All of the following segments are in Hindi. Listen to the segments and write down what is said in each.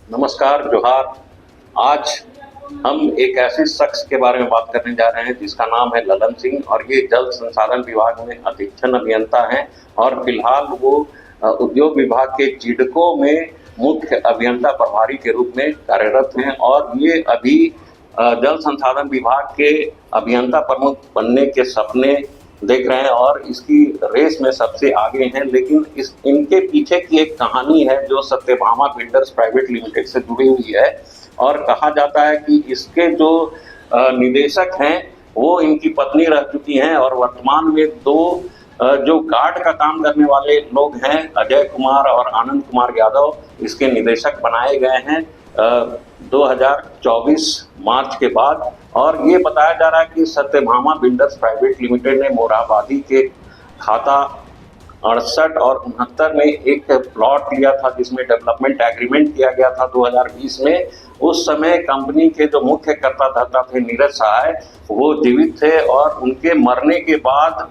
नमस्कार, जोहार। आज हम एक ऐसे शख्स के बारे में बात करने जा रहे हैं जिसका नाम है ललन सिंह और ये जल संसाधन विभाग में अधीक्षण अभियंता हैं और फिलहाल वो उद्योग विभाग के चिडको में मुख्य अभियंता प्रभारी के रूप में कार्यरत हैं और ये अभी जल संसाधन विभाग के अभियंता प्रमुख बनने के सपने देख रहे हैं और इसकी रेस में सबसे आगे हैं। लेकिन इनके पीछे की एक कहानी है जो सत्यभामा बिल्डर्स प्राइवेट लिमिटेड से जुड़ी हुई है और कहा जाता है कि इसके जो निदेशक हैं वो इनकी पत्नी रह चुकी हैं और वर्तमान में दो जो गार्ड का काम करने वाले लोग हैं, अजय कुमार और आनंद कुमार यादव, इसके निदेशक बनाए गए हैं 2024 मार्च के बाद। और ये बताया जा रहा है कि सत्यभामा बिल्डर्स प्राइवेट लिमिटेड ने मोरहाबादी के खाता 68 और 69 में एक प्लॉट लिया था जिसमें डेवलपमेंट एग्रीमेंट किया गया था 2020 में। उस समय कंपनी के जो मुख्य कर्ता धर्ता थे नीरज सहाय, वो जीवित थे और उनके मरने के बाद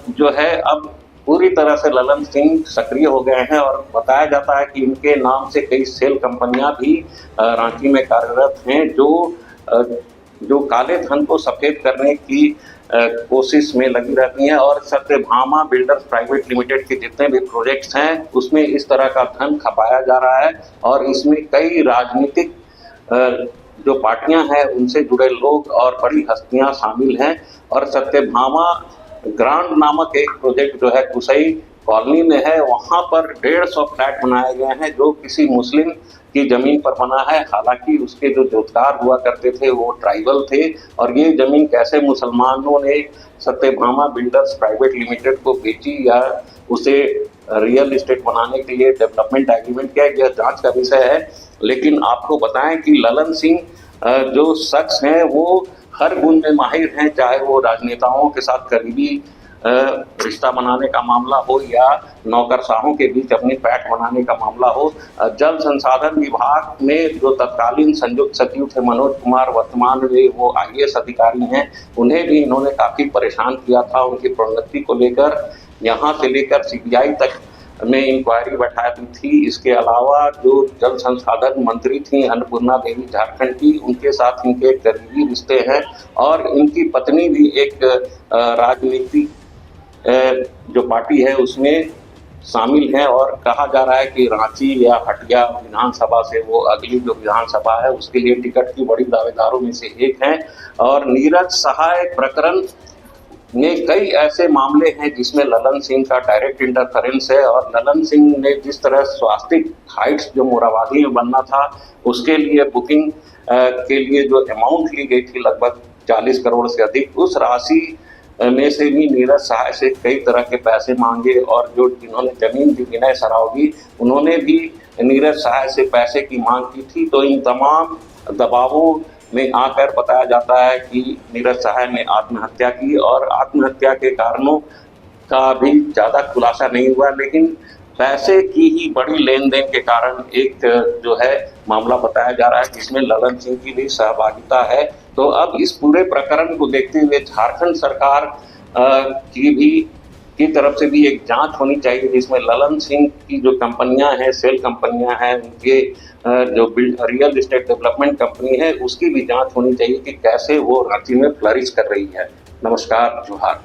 जो है अब पूरी तरह से ललन सिंह सक्रिय हो गए हैं और बताया जाता है कि इनके नाम से कई सेल कंपनियां भी रांची में कार्यरत हैं जो काले धन को सफेद करने की कोशिश में लगी रहती हैं। और सत्यभामा बिल्डर्स प्राइवेट लिमिटेड के जितने भी प्रोजेक्ट्स हैं उसमें इस तरह का धन खपाया जा रहा है और इसमें कई राजनीतिक जो पार्टियां हैं उनसे जुड़े लोग और बड़ी हस्तियां शामिल हैं। और सत्यभामा ग्रांड नामक एक प्रोजेक्ट जो है कुसई कॉलोनी में है, वहां पर 150 फ्लैट बनाए गए हैं जो किसी मुस्लिम की जमीन पर बना है। हालांकि उसके जो जोतकार हुआ करते थे वो ट्राइबल थे और ये जमीन कैसे मुसलमानों ने सत्यभामा बिल्डर्स प्राइवेट लिमिटेड को बेची या उसे रियल एस्टेट बनाने के लिए डेवलपमेंट एग्रीमेंट किया, यह जांच का विषय है। लेकिन आपको बताएं कि ललन सिंह जो शख्स हैं वो हर गुण में माहिर हैं, चाहे वो राजनेताओं के साथ करीबी रिश्ता बनाने का मामला हो या नौकरशाहों के बीच अपनी पैठ बनाने का मामला हो। जल संसाधन विभाग में जो तत्कालीन संयुक्त सचिव थे मनोज कुमार, वर्तमान में वो IAS अधिकारी हैं, उन्हें भी इन्होंने काफ़ी परेशान किया था उनकी प्रोन्नति को लेकर। यहाँ से लेकर CBI तक में इंक्वायरी बैठा दी थी। इसके अलावा जो जल संसाधन मंत्री थी अन्नपूर्णा देवी झारखंड की, उनके साथ इनके करीबी रिश्ते हैं और इनकी पत्नी भी एक राजनीतिक जो पार्टी है उसमें शामिल हैं और कहा जा रहा है कि रांची या हटिया विधानसभा से वो अगली जो विधानसभा है उसके लिए टिकट की बड़ी दावेदारों में से एक हैं। और नीरज सहाय प्रकरण में कई ऐसे मामले हैं जिसमें ललन सिंह का डायरेक्ट इंटरफेरेंस है और ललन सिंह ने जिस तरह स्वास्तिक हाइट्स जो मोरहाबादी में बनना था उसके लिए बुकिंग के लिए जो अमाउंट ली गई थी लगभग 40 करोड़ से अधिक, उस राशि में से भी नीरज सहाय से कई तरह के पैसे मांगे और जो जिन्होंने जमीन दी विनय सरावगी, उन्होंने भी नीरज सहाय से पैसे की मांग की थी। तो इन तमाम दबावों में आकर बताया जाता है कि नीरज सहाय ने आत्महत्या की और आत्महत्या के कारणों का भी ज़्यादा खुलासा नहीं हुआ, लेकिन पैसे की ही बड़ी लेन देन के कारण एक जो है मामला बताया जा रहा है जिसमें ललन सिंह की भी सहभागिता है। तो अब इस पूरे प्रकरण को देखते हुए झारखंड सरकार की तरफ से भी एक जांच होनी चाहिए जिसमें ललन सिंह की जो कंपनियां हैं, सेल कंपनियां हैं, उनके जो रियल एस्टेट डेवलपमेंट कंपनी है उसकी भी जांच होनी चाहिए कि कैसे वो रांची में फ्लरिश कर रही है। नमस्कार, जोहार।